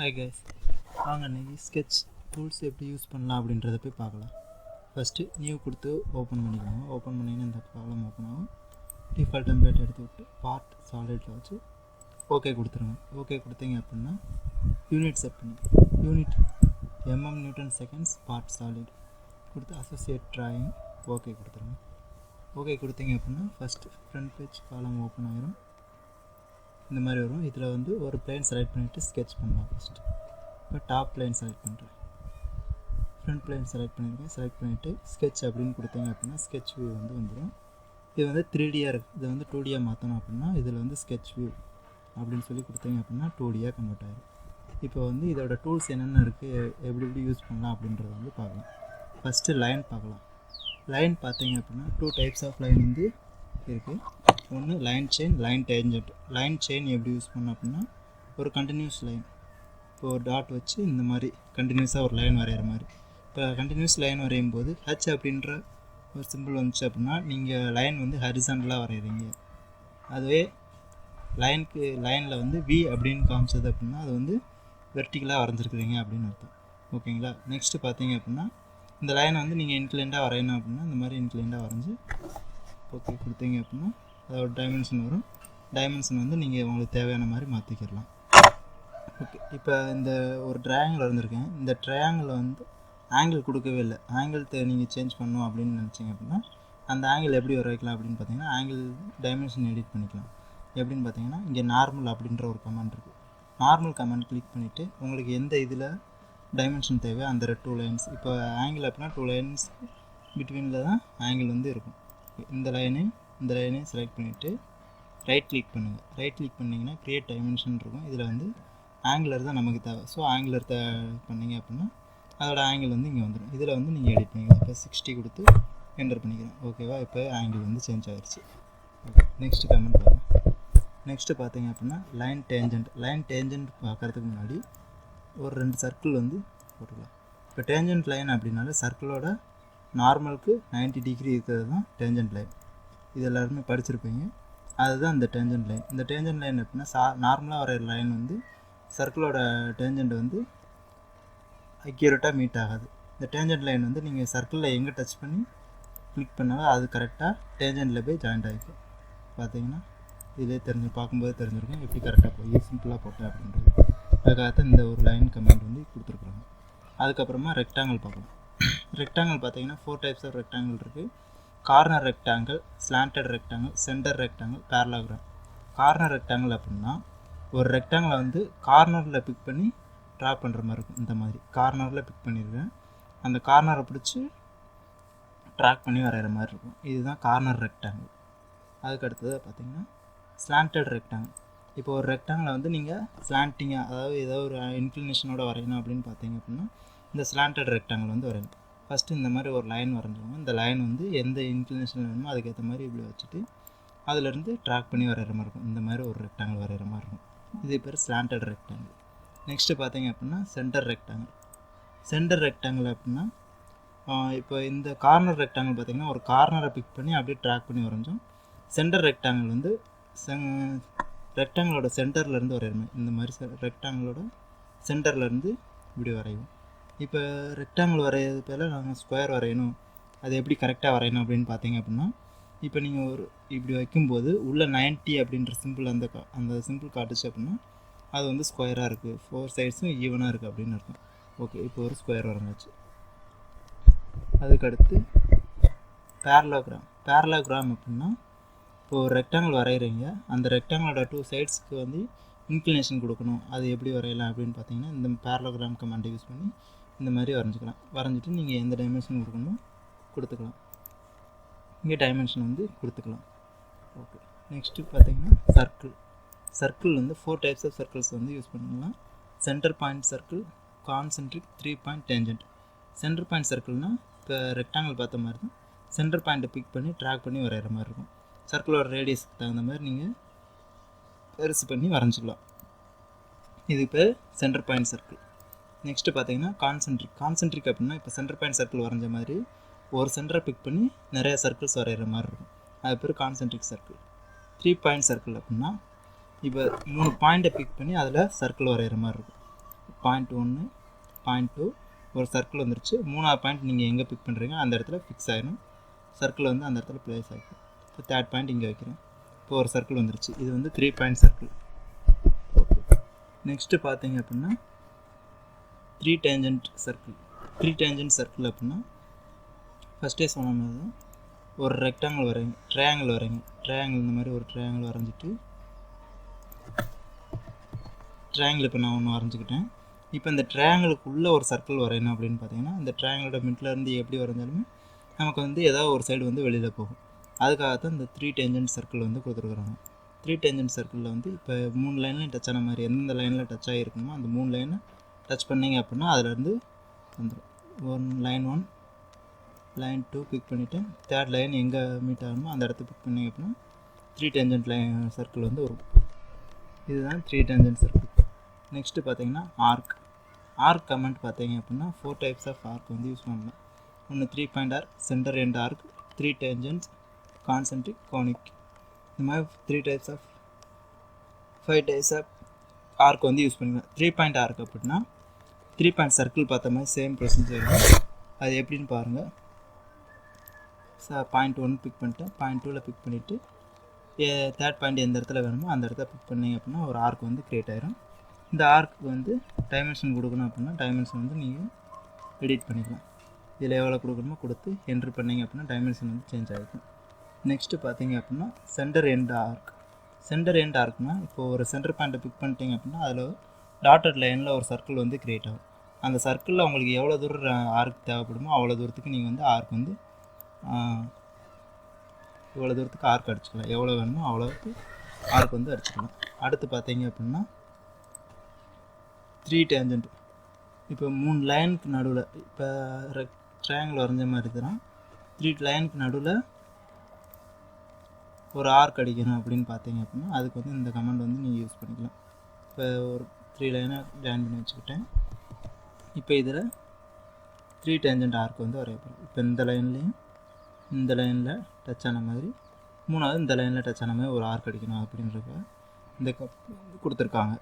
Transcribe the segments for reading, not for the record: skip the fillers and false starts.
Hi guys, வாங்க இன்றைக்கி sketch tools எப்படி யூஸ் பண்ணலாம் அப்படின்றத போய் பார்க்கலாம். ஃபஸ்ட்டு நியூ கொடுத்து ஓப்பன் பண்ணிக்கோங்க. ஓப்பன் பண்ணிங்கன்னா இந்த ப்ராப்ளம் ஓப்பன் ஆகும். டிஃபால்ட் டெம்ப்ளேட் எடுத்து விட்டு பார்ட் சாலிடில் வச்சு ஓகே கொடுத்துருங்க. ஓகே கொடுத்தீங்க அப்படின்னா யூனிட் செட் பண்ணி unit Newton seconds part solid கொடுத்து அசோசியேட் ட்ராயிங் ஓகே கொடுத்துருங்க. ஓகே கொடுத்தீங்க அப்படின்னா ஃபஸ்ட்டு ஃப்ரண்ட் பேஜ் காலம் ஓப்பன் ஆகிரும். இந்த மாதிரி வரும். இதில் வந்து ஒரு பிளேன் செலக்ட் பண்ணிவிட்டு ஸ்கெட்ச் பண்ணலாம். ஃபஸ்ட்டு இப்போ டாப் பிளேன் செலக்ட் பண்ணுறேன், ஃப்ரண்ட் பிளேன் செலக்ட் பண்ணியிருக்கேன். செலக்ட் பண்ணிவிட்டு ஸ்கெட்ச் அப்படின்னு கொடுத்தீங்க அப்படின்னா ஸ்கெட்ச் வியூ வந்து வந்துடும். இது வந்து 3Dயாக இருக்குது. இதை வந்து 2Dயாக மாற்றணும் அப்படின்னா இதில் வந்து ஸ்கெட்ச் வியூ அப்படின்னு சொல்லி கொடுத்தீங்க அப்படின்னா 2Dயாக கன்வெர்ட் ஆகிடும். இப்போ வந்து இதோட டூல்ஸ் என்னென்ன இருக்குது, எப்படி யூஸ் பண்ணலாம் அப்படின்றத வந்து பார்க்கலாம். ஃபஸ்ட்டு லைன் பார்க்கலாம். லைன் பார்த்தீங்க அப்படின்னா 2 டைப்ஸ் ஆஃப் லைன் வந்து இருக்குது. ஒன்று line chain, line tangent. Line chain எப்படி யூஸ் பண்ணோம் அப்படின்னா ஒரு கண்டினியூஸ் லைன், இப்போ ஒரு டாட் வச்சு இந்த மாதிரி கண்டினியூஸாக ஒரு லைன் வரைகிற மாதிரி. இப்போ கண்டினியூஸ் லைன் வரையும் போது ஹச் அப்படின்ற ஒரு சிம்பிள் வந்துச்சு அப்படின்னா நீங்கள் லைன் வந்து ஹரிசாண்டலாக வரைகிறீங்க. அதுவே லைனில் வந்து வி அப்படின்னு காமிச்சது அப்படின்னா அது வந்து வெர்டிக்கலாக வரைஞ்சிருக்குறீங்க அப்படின்னு அர்த்தம். ஓகேங்களா? நெக்ஸ்ட்டு பார்த்தீங்க அப்படின்னா இந்த லைனை வந்து நீங்கள் இன்க்ளைண்டாக வரையணும் அப்படின்னா இந்த மாதிரி இன்க்ளைண்டாக வரைஞ்சி ஓகே கொடுத்தீங்க அப்படின்னா அதோட டைமென்ஷன் வரும். டைமென்ஷன் வந்து நீங்கள் உங்களுக்கு தேவையான மாதிரி மாற்றிக்கிடலாம். ஓகே, இப்போ இந்த ஒரு ட்ரையாங்கிள் வரைஞ்சிருக்கேன். இந்த ட்ரையாங்கிளில் வந்து ஆங்கிள் கொடுக்கவே இல்லை. ஆங்கிள் நீங்கள் சேஞ்ச் பண்ணணும் அப்படின்னு நினச்சிங்க அப்படின்னா அந்த ஆங்கிள் எப்படி வரைக்கலாம் அப்படின்னு பார்த்தீங்கன்னா ஆங்கிள் டைமென்ஷன் எடிட் பண்ணிக்கலாம். எப்படின்னு பார்த்தீங்கன்னா இங்கே நார்மல் அப்படின்ற ஒரு கமெண்ட் இருக்குது. நார்மல் கமெண்ட் கிளிக் பண்ணிவிட்டு உங்களுக்கு எந்த இதில் டைமென்ஷன் தேவை அந்த 2 லைன்ஸ், இப்போ ஆங்கிள் அப்படின்னா 2 லைன்ஸ் பிட்வீனில் தான் ஆங்கிள் வந்து இருக்கும். இந்த லைனையும் செலக்ட் பண்ணிவிட்டு ரைட் கிளிக் பண்ணுங்கள். ரைட் கிளிக் பண்ணிங்கன்னா க்ரியேட் டைமென்ஷன் இருக்கும். இதில் வந்து ஆங்குலர் தான் நமக்கு தேவை. ஸோ ஆங்குலர் பண்ணிங்க அப்படின்னா அதோட ஆங்கிள் வந்து இங்கே வந்துடும். இதில் வந்து நீங்கள் எடிட் பண்ணிக்கலாம். இப்போ 60 கொடுத்து என்டர் பண்ணிக்கிறேன். ஓகேவா? இப்போ ஆங்கிள் வந்து சேஞ்ச் ஆகிடுச்சு. ஓகே, நெக்ஸ்ட்டு கமெண்ட் பாருங்கள். நெக்ஸ்ட்டு பார்த்தீங்க அப்படின்னா லைன் டேஞ்சன்ட். லைன் டேஞ்சன்ட் பார்க்குறதுக்கு முன்னாடி ஒரு 2 சர்க்கிள் வந்து போட்டுக்கலாம். இப்போ டேஞ்சன்ட் லைன் அப்படின்னால சர்க்கிளோட நார்மலுக்கு 90 டிகிரி இருக்கிறது தான் டேஞ்சன்ட் லைன். இது எல்லாருமே படிச்சிருப்பீங்க. அதுதான் இந்த டேஞ்சன்ட் லைன். இந்த டேஞ்சன்ட் லைன் எப்படின்னா நார்மலாக வர லைன் வந்து சர்க்கிளோட டேஞ்சன்ட் வந்து அக்யூரேட்டாக மீட் ஆகாது. இந்த டேஞ்சன்ட் லைன் வந்து நீங்கள் சர்க்கிளில் எங்கே டச் பண்ணி கிளிக் பண்ணாலும் அது கரெக்டாக டேஞ்சன்ட்டில் போய் ஜாயிண்ட் ஆகிக்கும். பார்த்தீங்கன்னா இதிலே பார்க்கும்போது தெரிஞ்சிருக்கும் எப்படி கரெக்டாக போய் சிம்பிளாக போட்டேன் அப்படின்றது. அதுக்காகத்தான் இந்த ஒரு லைன் கமெண்ட் வந்து கொடுத்துருக்குறாங்க. அதுக்கப்புறமா ரெக்டாங்கிள் பார்க்கலாம். ரெக்டாங்கிள் பார்த்தீங்கன்னா 4 டைப்ஸ் ஆஃப் ரெக்டாங்கிள் இருக்குது. Corner rectangle, slanted rectangle, centre rectangle, parallelogram. Corner rectangle அப்படின்னா ஒரு ரெக்டாங்கிளை வந்து கார்னரில் பிக் பண்ணி ட்ரா பண்ணுற மாதிரி இருக்கும். இந்த மாதிரி கார்னரில் பிக் பண்ணியிருக்கேன். அந்த கார்னரை பிடிச்சி ட்ராக் பண்ணி வரைகிற மாதிரி இருக்கும். இதுதான் கார்னர் ரெக்டாங்கிள். அதுக்கு அடுத்தது பார்த்திங்கன்னா ஸ்லாண்டட் ரெக்டாங்கிள். இப்போ ஒரு ரெக்டாங்கிளை வந்து நீங்கள் ஸ்லாண்டிங்காக, அதாவது ஏதோ ஒரு இன்க்ளினேஷனோட வரையணும் அப்படின்னு பார்த்தீங்க அப்படின்னா இந்த ஸ்லாண்டட் ரெக்டாங்கிள் வந்து வரையணும். ஃபஸ்ட்டு இந்த மாதிரி ஒரு லைன் வரைஞ்சிடுவோம். இந்த லைன் வந்து எந்த இன்க்ளினேஷன் வேணுமோ அதுக்கேற்ற மாதிரி இப்படி வச்சுட்டு அதிலேருந்து ட்ராக் பண்ணி வரைகிற மாதிரி இருக்கும். இந்த மாதிரி ஒரு ரெக்டாங்கிள் வரைகிற மாதிரி இருக்கும். இது பேர் ஸ்லாண்டட் ரெக்டாங்கிள். நெக்ஸ்ட்டு பார்த்தீங்க அப்படின்னா சென்டர் ரெக்டாங்கிள். சென்டர் ரெக்டாங்கிள் அப்படின்னா இப்போ இந்த கார்னர் ரெக்டாங்கிள் பார்த்திங்கன்னா ஒரு கார்னரை பிக் பண்ணி அப்படியே ட்ராக் பண்ணி வரைஞ்சோம். சென்டர் ரெக்டாங்கிள் வந்து ரெக்டாங்கிளோட சென்டர்லேருந்து வரையணும். இந்த மாதிரி ரெக்டாங்கிளோட சென்டர்லேருந்து இப்படி வரையும். இப்போ ரெக்டாங்கிள் வரைகிறது பேர் நாங்கள் ஸ்கொயர் வரையணும். அது எப்படி கரெக்டாக வரையணும் அப்படின்னு பார்த்தீங்க அப்படின்னா இப்போ நீங்கள் ஒரு இப்படி வைக்கும்போது உள்ள 90 அப்படின்ற சிம்பிள் அந்த சிம்பிள் காட்டுச்சு அப்படின்னா அது வந்து ஸ்கொயராக இருக்குது, 4 சைட்ஸும் ஈவனாக இருக்குது அப்படின்னு அர்த்தம். ஓகே, இப்போ ஒரு ஸ்கொயர் வரைஞ்சாச்சு. அதுக்கடுத்து பேரலோகிராம். பேரலோகிராம் அப்படின்னா இப்போது ஒரு ரெக்டாங்கிள் வரைகிறீங்க. அந்த ரெக்டாங்கிளோட 2 சைட்ஸ்க்கு வந்து இன்க்ளினேஷன் கொடுக்கணும். அது எப்படி வரையலாம் அப்படின்னு பார்த்தீங்கன்னா இந்த பேரலோகிராம் கமாண்டை யூஸ் பண்ணி இந்த மாதிரி வரைஞ்சிக்கலாம். வரைஞ்சிட்டு நீங்கள் எந்த டைமென்ஷன் கொடுக்கணும் கொடுத்துக்கலாம். இங்கே டைமென்ஷன் வந்து கொடுத்துக்கலாம். ஓகே, நெக்ஸ்ட்டு பார்த்தீங்கன்னா சர்க்கிள் வந்து 4 டைப்ஸ் ஆஃப் சர்க்கிள்ஸ் வந்து யூஸ் பண்ணலாம். Centre point circle, concentric, 3 point tangent. Centre point சர்க்கிள்னால் இப்போ ரெக்டாங்கிள் பார்த்த மாதிரி தான் சென்டர் பாயிண்ட்டை பிக் பண்ணி ட்ராக் பண்ணி வரைகிற மாதிரி இருக்கும். சர்க்கிளோட ரேடியஸ்க்கு தகுந்த மாதிரி நீங்கள் பெருசு பண்ணி வரைஞ்சிக்கலாம். இது இப்போ சென்டர் பாயிண்ட் சர்க்கிள். நெக்ஸ்ட்டு பார்த்தீங்கன்னா கான்சென்ட்ரிக் அப்படின்னா இப்போ சென்டர் பாயிண்ட் சர்க்கிள் வரைஞ்ச மாதிரி ஒரு சென்டரை பிக் பண்ணி நிறையா சர்க்கிள்ஸ் வரைகிற மாதிரி இருக்கும். அது பேர் கான்சென்ட்ரிக் சர்க்கிள். 3 பாயிண்ட் சர்க்கிள் அப்படின்னா இப்போ 3 பாயிண்ட்டை பிக் பண்ணி அதில் சர்க்கிள் வரைகிற மாதிரி இருக்கும். 0.1 0.2 ஒரு சர்க்கிள் வந்துருச்சு. 3வது பாயிண்ட் நீங்கள் எங்கே பிக் பண்ணுறீங்க அந்த இடத்துல ஃபிக்ஸ் ஆகிடும். சர்க்கிள் வந்து அந்த இடத்துல ப்ளேஸ் ஆகிடும். இப்போ 3rd பாயிண்ட் இங்கே வைக்கிறேன். இப்போ ஒரு சர்க்கிள் வந்துருச்சு. இது வந்து 3 பாயிண்ட் சர்க்கிள். ஓகே, நெக்ஸ்ட்டு பார்த்தீங்க அப்படின்னா 3 டேஞ்சன்ட் சர்க்கிள். 3 டேஞ்சன்ட் சர்க்கிள் அப்படின்னா ஃபஸ்ட்டே சொன்ன மாதிரி தான் ஒரு ரெக்டாங்கிள் வரைங்க, ட்ரையாங்கிள் வரைங்க. ட்ரையாங்கிள் இந்த மாதிரி ஒரு ட்ரையாங்கிள் வரைஞ்சிட்டு ட்ரையாங்கிள் இப்போ நான் ஒன்று வரைஞ்சிக்கிட்டேன். இப்போ இந்த ட்ரையாங்கிளுக்குள்ளே ஒரு சர்க்கிள் வரையணும் அப்படின்னு பார்த்தீங்கன்னா இந்த ட்ரையாங்கிளோட மிட்லேருந்து எப்படி வரைஞ்சாலுமே நமக்கு வந்து ஏதாவது ஒரு சைடு வந்து வெளியில் போகும். அதுக்காக தான் இந்த 3 டேஞ்சன்ட் சர்க்கிள் வந்து கொடுத்துருக்குறாங்க. 3 டேஞ்சன்ட் சர்க்கிளில் வந்து இப்போ 3 லைன்லையும் டச் ஆன மாதிரி எந்தெந்த லைனில் டச் ஆகிருக்கணுமோ அந்த 3 லைனை டச் பண்ணிங்க அப்படின்னா அதிலேருந்து வந்துடும். லைன் 1 லைன் 2 பிக் பண்ணிவிட்டு 3rd லைன் எங்கே மீட் ஆகணுமோ அந்த இடத்த பிக் பண்ணிங்க அப்படின்னா 3 டேஞ்சன்ட் லைன் சர்க்கிள் வந்து வரும். இதுதான் 3 டேஞ்சன்ட் சர்க்கிள். நெக்ஸ்ட்டு பார்த்தீங்கன்னா ஆர்க் கமெண்ட் பார்த்தீங்க அப்படின்னா 4 டைப்ஸ் ஆஃப் ஆர்க் வந்து யூஸ் பண்ணலாம். ஒன்று 3 point arc, centre end arc, 3 tangents, concentric, conic. இந்த மாதிரி 5 டைப்ஸ் ஆஃப் ஆர்க் வந்து யூஸ் பண்ணிக்கலாம். 3 பாயிண்ட் ஆர்க் அப்படின்னா 3 பாயிண்ட் சர்க்கிள் பார்த்த மாதிரி சேம் ப்ரொசீஜர். அது எப்படின்னு பாருங்கள். பாயிண்ட் 1 பிக் பண்ணிட்டேன், பாயிண்ட் 2ல் பிக் பண்ணிவிட்டு 3rd பாயிண்ட் எந்த இடத்துல வேணுமோ அந்த இடத்துல பிக் பண்ணிங்க அப்படின்னா ஒரு ஆர்க் வந்து க்ரியேட் ஆகிரும். இந்த ஆர்க்கு வந்து டைமென்ஷன் கொடுக்கணும் அப்படின்னா டைமென்ஷன் வந்து நீங்கள் எடிட் பண்ணிக்கலாம். இதில் எவ்வளோ கொடுக்கணுமோ கொடுத்து என்ட்ரு பண்ணிங்க அப்படின்னா டைமென்ஷன் வந்து சேஞ்ச் ஆகிருக்கும். நெக்ஸ்ட்டு பார்த்தீங்க அப்படின்னா centre end arc. Centre end ஆர்க்னா இப்போ ஒரு சென்டர் பாயிண்ட்டை பிக் பண்ணிட்டீங்க அப்படின்னா அதில் டாட்டட் லைனில் ஒரு சர்க்கிள் வந்து க்ரியேட் ஆகும். அந்த சர்க்கிளில் உங்களுக்கு எவ்வளோ தூரம் ஆர்க் தேவைப்படுமோ அவ்வளோ தூரத்துக்கு நீங்கள் வந்து ஆர்க் வந்து இவ்வளோ தூரத்துக்கு ஆர்க் அடிச்சுக்கலாம். எவ்வளோ வேணுமோ அவ்வளோக்கு ஆர்க் வந்து அடிச்சுக்கலாம். அடுத்து பார்த்தீங்க அப்படின்னா 3 டேஞ்சன்ட். இப்போ 3 லைனுக்கு நடுவில் இப்போ ட்ரையாங்கிள் வரைஞ்ச மாதிரி தான் 3 லைனுக்கு நடுவில் ஒரு ஆர்க் அடிக்கணும் அப்படின்னு பார்த்தீங்க அப்படின்னா அதுக்கு வந்து இந்த கமெண்ட் வந்து நீங்கள் யூஸ் பண்ணிக்கலாம். இப்போ ஒரு 3 லைனை ஜாயின் பண்ணி வச்சுக்கிட்டேன். இப்போ இதில் 3 டேஞ்சன்ட் ஆர்க் வந்து வரையப்படும். இப்போ இந்த லைன்லேயும் இந்த லைனில் டச் ஆன மாதிரி 3வது இந்த லைனில் டச் ஆன மாதிரி ஒரு ஆர்க் அடிக்கணும் அப்படின்றத இந்த கொடுத்துருக்காங்க.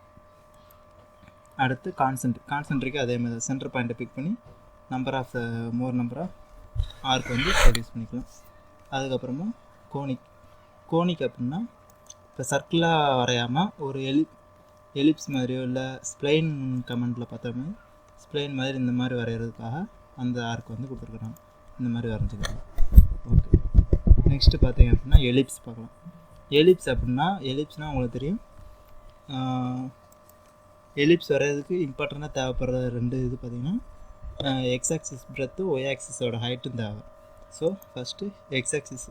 அடுத்து கான்சென்ட்ரிக்கு அதே மாதிரி சென்டர் பாயிண்ட்டை பிக் பண்ணி நம்பர் ஆஃப் ஆர்க் வந்து ப்ரொடியூஸ் பண்ணிக்கலாம். அதுக்கப்புறமா கோனிக் அப்படின்னா இப்போ சர்க்கிளாக வரையாமல் ஒரு எலிப்ஸ் மாதிரியோ இல்லை ஸ்ப்ளைன் கமெண்டில் பார்த்த மாதிரி ஸ்ப்ளைன் மாதிரி இந்த மாதிரி வரைகிறதுக்காக அந்த ஆர்க் வந்து கொடுத்துருக்குறாங்க. இந்த மாதிரி வரைஞ்சிக்கலாம். ஓகே, நெக்ஸ்ட்டு பார்த்தீங்க அப்படின்னா எலிப்ஸ் பார்க்கலாம். எலிப்ஸ்னால் உங்களுக்கு தெரியும். எலிப்ஸ் வரைகிறதுக்கு இம்பார்ட்டண்ட்டாக தேவைப்படுற 2 இது பார்த்திங்கன்னா எக்ஸ் ஆக்சிஸ் பிரெத்து, ஒய் ஆக்சிஸோட ஹைட்டும் தேவை. ஸோ ஃபஸ்ட்டு எக்ஸ் ஆக்சிஸ்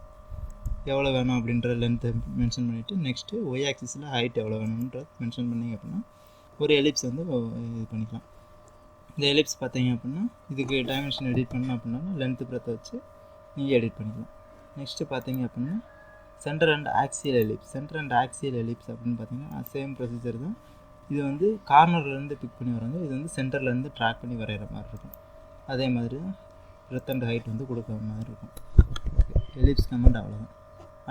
எவ்வளோ வேணும் அப்படின்ற லென்த்தை மென்ஷன் பண்ணிவிட்டு நெக்ஸ்ட்டு ஒய் ஆக்சிஸில் ஹைட் எவ்வளோ வேணுன்ற மென்ஷன் பண்ணிங்க அப்படின்னா ஒரு எலிப்ஸ் வந்து இது பண்ணிக்கலாம். இந்த எலிப்ஸ் பார்த்தீங்க அப்படின்னா இதுக்கு டைமென்ஷன் எடிட் பண்ணணும் அப்படின்னா லென்த்து பிரெத்தை வச்சு நீங்கள் எடிட் பண்ணிக்கலாம். நெக்ஸ்ட்டு பார்த்தீங்க அப்படின்னா சென்டர் அண்ட் ஆக்சியல் எலிப்ஸ் அப்படின்னு பார்த்தீங்கன்னா சேம் ப்ரொசீஜர் தான். இது வந்து கார்னர்லேருந்து பிக் பண்ணி வராங்க. இது வந்து சென்டர்லேருந்து ட்ராக் பண்ணி வரைகிற மாதிரி இருக்கும். அதே மாதிரி தான் பிரெத் அண்ட் ஹைட் வந்து கொடுக்குற மாதிரி இருக்கும். எலிப்ஸ் கமெண்ட் அவ்வளோதான்.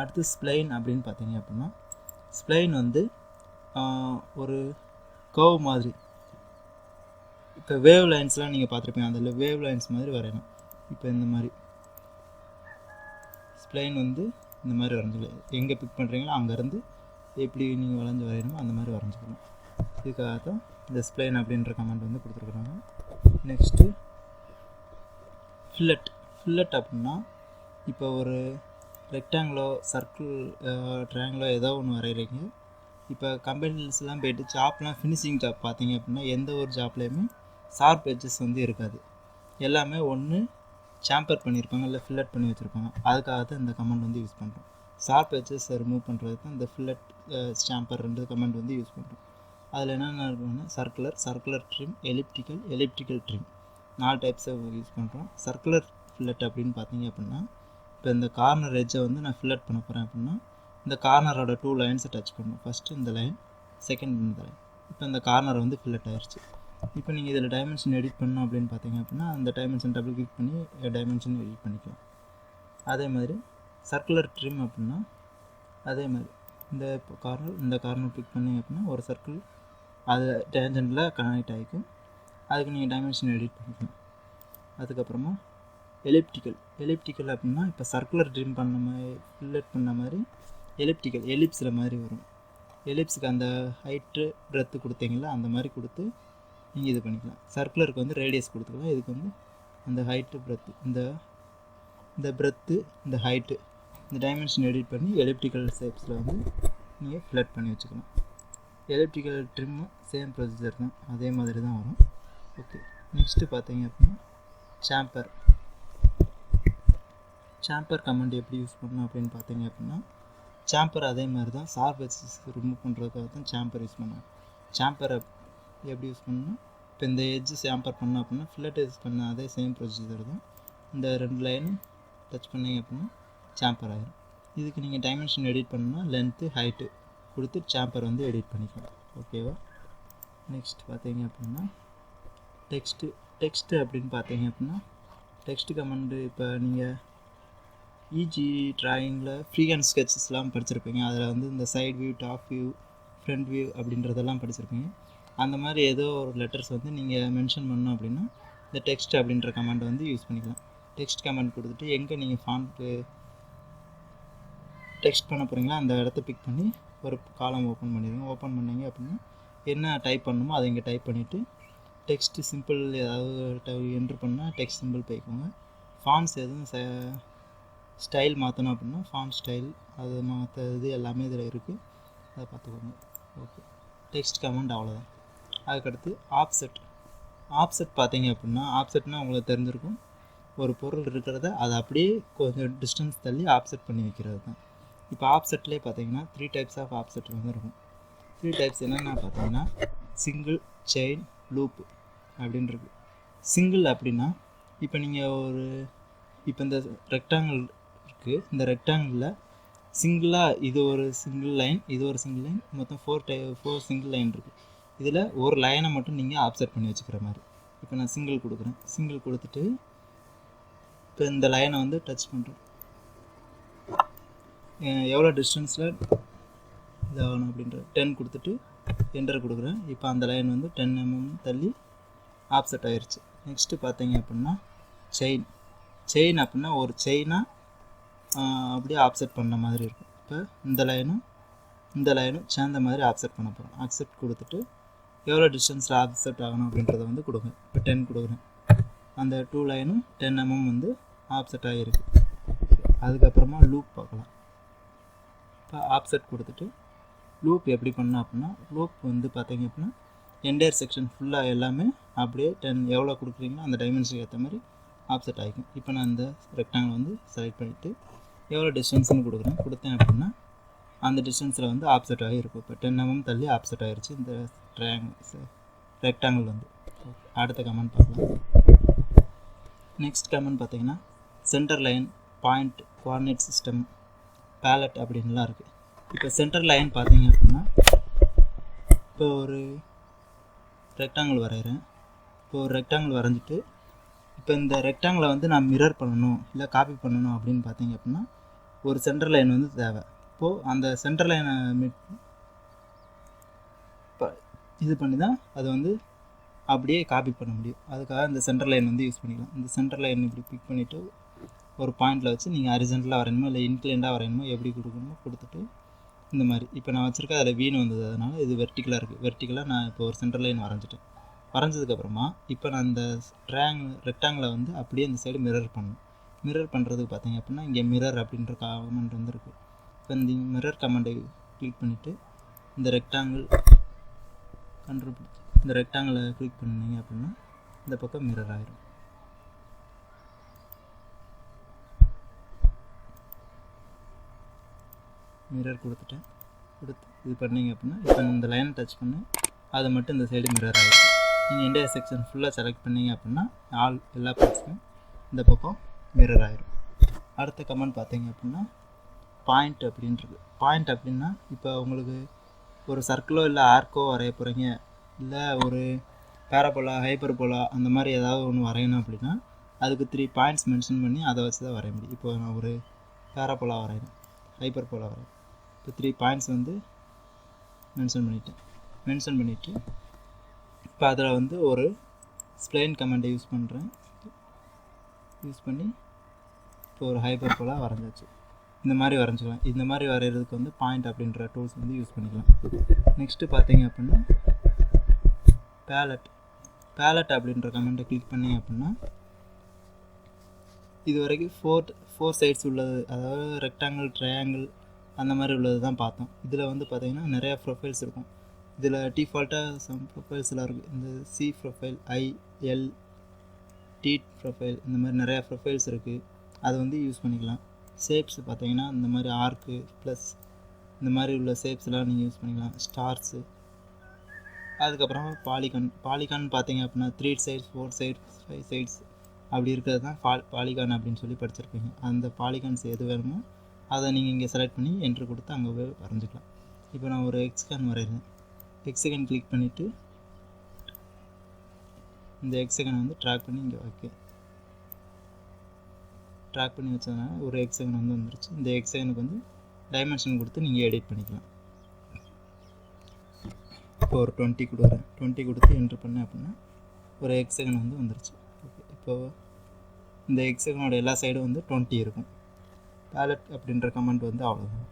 அடுத்து ஸ்ப்ளைன் அப்படின்னு பார்த்தீங்க அப்படின்னா ஸ்ப்ளைன் வந்து ஒரு கர்வ் மாதிரி. இப்போ வேவ் லைன்ஸ்லாம் நீங்கள் பார்த்துருப்பீங்க. அதில் வேவ் லைன்ஸ் மாதிரி வரையணும். இப்போ இந்த மாதிரி ஸ்ப்ளைன் வந்து இந்த மாதிரி வரைஞ்சிக்கலாம். எங்கே பிக் பண்ணுறீங்களோ அங்கேருந்து எப்படி நீங்கள் வரையணுமோ அந்த மாதிரி வரைஞ்சிக்கலாம். இதுக்காக தான் இந்த ஸ்ப்ளைன் அப்படின்ற கமெண்ட் வந்து கொடுத்துருக்குறாங்க. நெக்ஸ்ட்டு ஃபில்லட் அப்படின்னா இப்போ ஒரு ரெக்டாங்கிளோ சர்க்கிள் ட்ரையாங்கிளோ ஏதோ ஒன்று வரைகிறீங்க. இப்போ கம்பெனிஸ்லாம் போய்ட்டு ஜாப்லாம் ஃபினிஷிங் ஜாப் பார்த்தீங்க அப்படின்னா எந்த ஒரு ஜாப்லேயுமே ஷார்ப் எட்ஜஸ் வந்து இருக்காது. எல்லாமே ஒன்று சாம்பர் பண்ணியிருப்பாங்க இல்லை ஃபில்லட் பண்ணி வச்சுருப்பாங்க. அதுக்காக தான் இந்த கமெண்ட் வந்து யூஸ் பண்ணுறோம். ஷார்ப் எட்ஜஸ் ரிமூவ் பண்ணுறது தான் இந்த ஃபில்லட் சாம்பர் 2 கமெண்ட் வந்து யூஸ் பண்ணுறோம். அதில் என்னென்ன இருக்குன்னா சர்க்குலர் ட்ரிம், எலிப்டிக்கல் ட்ரிம் 4 டைப்ஸை யூஸ் பண்ணுறோம். சர்க்குலர் ஃபில்லட் அப்படின்னு பார்த்தீங்க அப்படின்னா இப்போ இந்த கார்னர் எட்ஜை வந்து நான் ஃபில்லட் பண்ண போகிறேன் அப்படின்னா இந்த கார்னரோட 2 லைன்ஸை டச் பண்ணணும். ஃபஸ்ட்டு இந்த லைன், செகண்ட் இந்த லைன். இப்போ இந்த கார்னர் வந்து ஃபில்லட் ஆயிடுச்சு. இப்போ நீங்கள் இதில் டைமென்ஷன் எடிட் பண்ணணும் அப்படின்னு பார்த்தீங்க அப்படின்னா அந்த டைமென்ஷன் டபுள் கிளிக் பண்ணி டைமென்ஷன் எடிட் பண்ணிக்கலாம். அதே மாதிரி சர்க்குலர் ட்ரிம் அப்படின்னா அதே மாதிரி இந்த கார்னர் பிக் பண்ணிங்க அப்படின்னா ஒரு சர்க்கிள் அது டேஞ்சன்ட்டில் கனெக்ட் ஆகிக்கும். அதுக்கு நீங்கள் டைமென்ஷன் எடிட் பண்ணிக்கலாம். அதுக்கப்புறமா எலிப்டிக்கல் அப்படின்னா இப்போ சர்க்குலர் ட்ரிம் பண்ண மாதிரி ஃபில்லட் பண்ண மாதிரி எலிப்ஸில் மாதிரி வரும். எலிப்ஸுக்கு அந்த ஹைட்டு பிரெத்து கொடுத்தீங்களா அந்த மாதிரி கொடுத்து நீங்கள் இது பண்ணிக்கலாம். சர்க்குலருக்கு வந்து ரேடியஸ் கொடுத்துக்கலாம். இதுக்கு வந்து அந்த ஹைட்டு பிரெத்து இந்த பிரெத்து இந்த ஹைட்டு இந்த டைமென்ஷன் எடிட் பண்ணி எலிப்டிக்கல் ஷேப்ஸில் வந்து நீங்கள் ஃபில்லட் பண்ணி வச்சுக்கலாம். எலிப்டிக்கல் ட்ரிம்மும் சேம் ப்ரொசீஜர் தான், அதே மாதிரி தான் வரும். ஓகே, நெக்ஸ்ட்டு பார்த்தீங்க அப்படின்னா சாம்பர் கமாண்ட் எப்படி யூஸ் பண்ணணும் அப்படின்னு பார்த்தீங்க அப்படின்னா, சாம்பர் அதே மாதிரி தான் ஷார்ப் எட்ஜஸ் ரிமூவ் பண்ணுறதுக்காக தான் சாம்பர் யூஸ் பண்ணுவேன். சாம்பரை எப்படி யூஸ் பண்ணணும், இப்போ இந்த எட்ஜு சாம்பர் பண்ணோம் அப்படின்னா ஃபில்லட் யூஸ் பண்ண அதே சேம் ப்ரொசீஜர் தான். இந்த 2 லைனும் டச் பண்ணிங்க அப்படின்னா சாம்பர் ஆகிடும். இதுக்கு நீங்கள் டைமென்ஷன் எடிட் பண்ணணும்னா லென்த்து ஹைட்டு கொடுத்து சாம்பர் வந்து எடிட் பண்ணிக்கலாம். ஓகேவா? நெக்ஸ்ட் பார்த்தீங்க அப்படின்னா டெக்ஸ்ட்டு அப்படின்னு பார்த்தீங்க அப்படின்னா டெக்ஸ்ட் கமாண்டு இப்போ நீங்கள் இஜி ட்ராயிங்கில் ஃப்ரீ ஹேண்ட் ஸ்கெட்சஸ்லாம் படிச்சிருப்பீங்க. அதில் வந்து இந்த side view, top view, front view அப்படின்றதெல்லாம் படிச்சிருப்பீங்க. அந்த மாதிரி ஏதோ ஒரு லெட்டர்ஸ் வந்து நீங்கள் மென்ஷன் பண்ணணும் அப்படின்னா இந்த டெக்ஸ்ட் அப்படின்ற கமாண்டை வந்து யூஸ் பண்ணிக்கலாம். டெக்ஸ்ட் கமாண்ட் கொடுத்துட்டு எங்கே நீங்கள் ஃபாண்ட்டு டெக்ஸ்ட் பண்ண போகிறீங்களோ அந்த இடத்த பிக் பண்ணி ஒரு காலம் ஓப்பன் பண்ணிடுங்க. ஓப்பன் பண்ணிங்க அப்படின்னா என்ன டைப் பண்ணணுமோ அதை இங்கே டைப் பண்ணிவிட்டு டெக்ஸ்ட்டு சிம்பிள் ஏதாவது என்ட்ரு பண்ணால் டெக்ஸ்ட் சிம்பிள் போய்க்கோங்க. ஃபாண்ட்ஸ் எதுவும் ஸ்டைல் மாற்றணும் அப்படின்னா ஃபாண்ட் ஸ்டைல் அது மற்ற இது எல்லாமே இதில் இருக்குது, அதை பார்த்துக்கோங்க. ஓகே, டெக்ஸ்ட் கமாண்ட் அவ்வளோதான். அதுக்கடுத்து ஆப்செட் பார்த்தீங்க அப்படின்னா ஆப்செட்னால் உங்களுக்கு தெரிஞ்சிருக்கும், ஒரு பொருள் இருக்கிறத அதை அப்படியே கொஞ்சம் டிஸ்டன்ஸ் தள்ளி ஆப்செட் பண்ணி வைக்கிறது தான். இப்போ ஆப்செட்லேயே பார்த்தீங்கன்னா 3 டைப்ஸ் ஆஃப் ஆப்செட் வந்து இருக்கும். 3 டைப்ஸ் என்னென்னா பார்த்தீங்கன்னா சிங்கிள், செயின், லூப்பு அப்படின்றது. சிங்கிள் அப்படின்னா இப்போ நீங்கள் இப்போ இந்த ரெக்டாங்கிள் இருக்குது, இந்த ரெக்டாங்கிளில் சிங்கிளாக இது ஒரு சிங்கிள் லைன், இது ஒரு சிங்கிள் லைன், மொத்தம் 4 சிங்கிள் லைன் இருக்குது. இதில் ஒரு லைனை மட்டும் நீங்கள் ஆப்செட் பண்ணி வச்சுக்கிற மாதிரி. இப்போ நான் சிங்கிள் கொடுக்குறேன். சிங்கிள் கொடுத்துட்டு இப்போ இந்த லைனை வந்து டச் பண்ணுறேன். எவ்வளோ டிஸ்டன்ஸில் இதாகணும் அப்படின்ற 10 கொடுத்துட்டு என்டர் கொடுக்குறேன். இப்போ அந்த லைன் வந்து 10 mm தள்ளி ஆப்செட் ஆயிடுச்சு. நெக்ஸ்ட்டு பார்த்தீங்க அப்படின்னா செயின் அப்படின்னா ஒரு செயினாக அப்படியே ஆப்செட் பண்ண மாதிரி இருக்கும். இப்போ இந்த லைனும் சேர்ந்த மாதிரி ஆப்செட் பண்ண போகிறோம். ஆப்செட் கொடுத்துட்டு எவ்வளோ டிஸ்டன்ஸில் ஆப்செட் ஆகணும் அப்படின்றத வந்து கொடுங்க. இப்போ 10 கொடுக்குறேன். அந்த 2 லைனும் 10 mm வந்து ஆப்செட் ஆகிருக்கு. அதுக்கப்புறமா லூப் பார்க்கலாம். இப்போ ஆப்செட் கொடுத்துட்டு லூப் எப்படி பண்ணோம் அப்படின்னா லூப் வந்து பார்த்தீங்க அப்படின்னா என்டையர் செக்ஷன் ஃபுல்லாக எல்லாமே அப்படியே 10 எவ்வளோ கொடுக்குறீங்களோ அந்த டைமென்ஷனுக்கு ஏற்ற மாதிரி ஆப்செட் ஆகிக்கும். இப்போ நான் இந்த ரெக்டாங்கிள் வந்து செலக்ட் பண்ணிவிட்டு எவ்வளோ டிஸ்டன்ஸ்னு கொடுத்தேன் அப்படின்னா அந்த டிஸ்டன்ஸில் வந்து ஆப்செட் ஆகிருக்கும். இப்போ 10 mm தள்ளி ஆப்செட் ஆகிருச்சு இந்த ரெக்டாங்கிள் வந்து. அடுத்த கமெண்ட் பார்க்கலாம். நெக்ஸ்ட் கமெண்ட் பார்த்தீங்கன்னா center line, point, coordinate system, பேலட் அப்படின்லாம் இருக்குது. இப்போ சென்டர் லைன் பார்த்தீங்க அப்படின்னா இப்போ ஒரு ரெக்டாங்கிள் வரைகிறேன். இப்போ ஒரு ரெக்டாங்கிள் வரைஞ்சிட்டு இப்போ இந்த ரெக்டாங்கிளை வந்து நான் மிரர் பண்ணணும் இல்லை காப்பி பண்ணணும் அப்படின்னு பார்த்தீங்க அப்படின்னா ஒரு சென்டர் லைன் வந்து தேவை. இப்போது அந்த சென்டர் லைனை இது பண்ணி தான் அது வந்து அப்படியே காப்பி பண்ண முடியும். அதுக்காக இந்த சென்டர் லைன் வந்து யூஸ் பண்ணிக்கலாம். இந்த சென்டர் லைன் இப்படி பிக் பண்ணிவிட்டு ஒரு பாயிண்டில் வச்சு நீங்கள் ஹரிசாண்டலாக வரையணுமோ இல்லை இன்க்ளைண்டாக வரையணுமோ எப்படி கொடுக்கணுமோ கொடுத்துட்டு இந்த மாதிரி இப்போ நான் வச்சுருக்கேன் அதில் வீணு வந்தது, அதனால் இது வெர்டிக்கலாக இருக்குது. வெர்டிக்கலாக நான் இப்போ ஒரு சென்டர் லைன் வரைஞ்சதுக்கப்புறமா இப்போ நான் இந்த ரெக்டாங்கிளை வந்து அப்படியே இந்த சைடு மிரர் பண்ணணும். மிரர் பண்ணுறதுக்கு பார்த்தீங்க அப்படின்னா இங்கே மிரர் அப்படின்ற கமெண்ட் வந்து இருக்குது. இப்போ இந்த மிரர் கமெண்டை கிளிக் பண்ணிவிட்டு இந்த ரெக்டாங்கிளை கிளிக் பண்ணிங்க அப்படின்னா இந்த பக்கம் மிரர் ஆகிடும். மிரர் கொடுத்து இது பண்ணிங்க அப்படின்னா இப்போ இந்த லைனை டச் பண்ணி அதை மட்டும் இந்த சைடு மிரர் ஆகிடும். நீங்கள் என்டையர் செக்ஷன் ஃபுல்லாக செலக்ட் பண்ணிங்க அப்படின்னா எல்லா பார்ட்ஸுமே இந்த பக்கம் மிரர் ஆகிடும். அடுத்த கமெண்ட் பார்த்தீங்க அப்படின்னா பாயிண்ட் அப்படின்றது. பாயிண்ட் அப்படின்னா இப்போ உங்களுக்கு ஒரு சர்க்கிளோ இல்லை ஆர்க்கோ வரைய போகிறீங்க, இல்லை ஒரு பேராபோலா, ஹைப்பர்போலா அந்த மாதிரி ஏதாவது ஒன்று வரையணும் அப்படின்னா அதுக்கு 3 பாயிண்ட்ஸ் மென்ஷன் பண்ணி அதை வச்சு தான் வரைய முடியும். இப்போ நான் ஒரு பேராபோலா வரையணும், ஹைப்பர்போலா வரையணும். இப்போ 3 பாயிண்ட்ஸ் வந்து மென்ஷன் பண்ணிட்டேன். மென்ஷன் பண்ணிவிட்டு இப்போ அதில் வந்து ஒரு ஸ்ப்ளைன் கமெண்டை யூஸ் பண்ணுறேன். யூஸ் பண்ணி இப்போ ஒரு ஹைப்பர் போலாக வரைஞ்சாச்சு. இந்த மாதிரி வரைஞ்சிக்கலாம். இந்த மாதிரி வரைகிறதுக்கு வந்து பாயிண்ட் அப்படின்ற டூல்ஸ் வந்து யூஸ் பண்ணிக்கலாம். நெக்ஸ்ட்டு பார்த்தீங்க அப்படின்னா பேலட் அப்படின்ற கமெண்ட்டை கிளிக் பண்ணிங்க அப்படின்னா இது வரைக்கும் ஃபோர் சைட்ஸ் உள்ளது, அதாவது ரெக்டாங்கிள், ட்ரையாங்கிள் அந்த மாதிரி உள்ளது தான் பார்த்தோம். இதில் வந்து பார்த்திங்கன்னா நிறையா ப்ரொஃபைல்ஸ் இருக்கும். இதில் டிஃபால்ட்டாக சம் ப்ரொஃபைல்ஸ்லாம் இருக்குது. இந்த C profile, IL, T profile, இந்த மாதிரி நிறையா ப்ரொஃபைல்ஸ் இருக்குது. அதை வந்து யூஸ் பண்ணிக்கலாம். ஷேப்ஸ் பார்த்தீங்கன்னா இந்த மாதிரி ஆர்க்கு ப்ளஸ் இந்த மாதிரி உள்ள ஷேப்ஸ்லாம் நீங்கள் யூஸ் பண்ணிக்கலாம். ஸ்டார்ஸு, அதுக்கப்புறமா பாலிகான் பார்த்தீங்க அப்படின்னா 3 சைட்ஸ், 4 சைட்ஸ், 5 சைட்ஸ் அப்படி இருக்கிறது தான் பாலிகான் அப்படின்னு சொல்லி படிச்சிருப்பீங்க. அந்த பாலிகான்ஸ் எது வேணுமோ அதை நீங்கள் இங்கே செலக்ட் பண்ணி என்ட்ரு கொடுத்து அங்கே போய் வரைஞ்சிக்கலாம். இப்போ நான் ஒரு ஹெக்ஸாகன் வரைகிறேன். ஹெக்ஸாகன் கிளிக் பண்ணிவிட்டு இந்த ஹெக்ஸாகனை வந்து ட்ராக் பண்ணி இங்கே ட்ராக் பண்ணி வச்சதுனால ஒரு ஹெக்ஸாகன் வந்து வந்துருச்சு. இந்த ஹெக்ஸாகனுக்கு வந்து டைமென்ஷன் கொடுத்து நீங்கள் எடிட் பண்ணிக்கலாம். இப்போ ஒரு 20 கொடுக்குறேன். 20 கொடுத்து என்ட்ரு பண்ணேன் அப்படின்னா ஒரு ஹெக்ஸாகன் வந்து வந்துருச்சு. ஓகே, இப்போது இந்த ஹெக்ஸாகனோட எல்லா சைடும் வந்து 20 இருக்கும். பேலட் அப்படின்ற கமெண்ட் வந்து அவ்வளோதான்.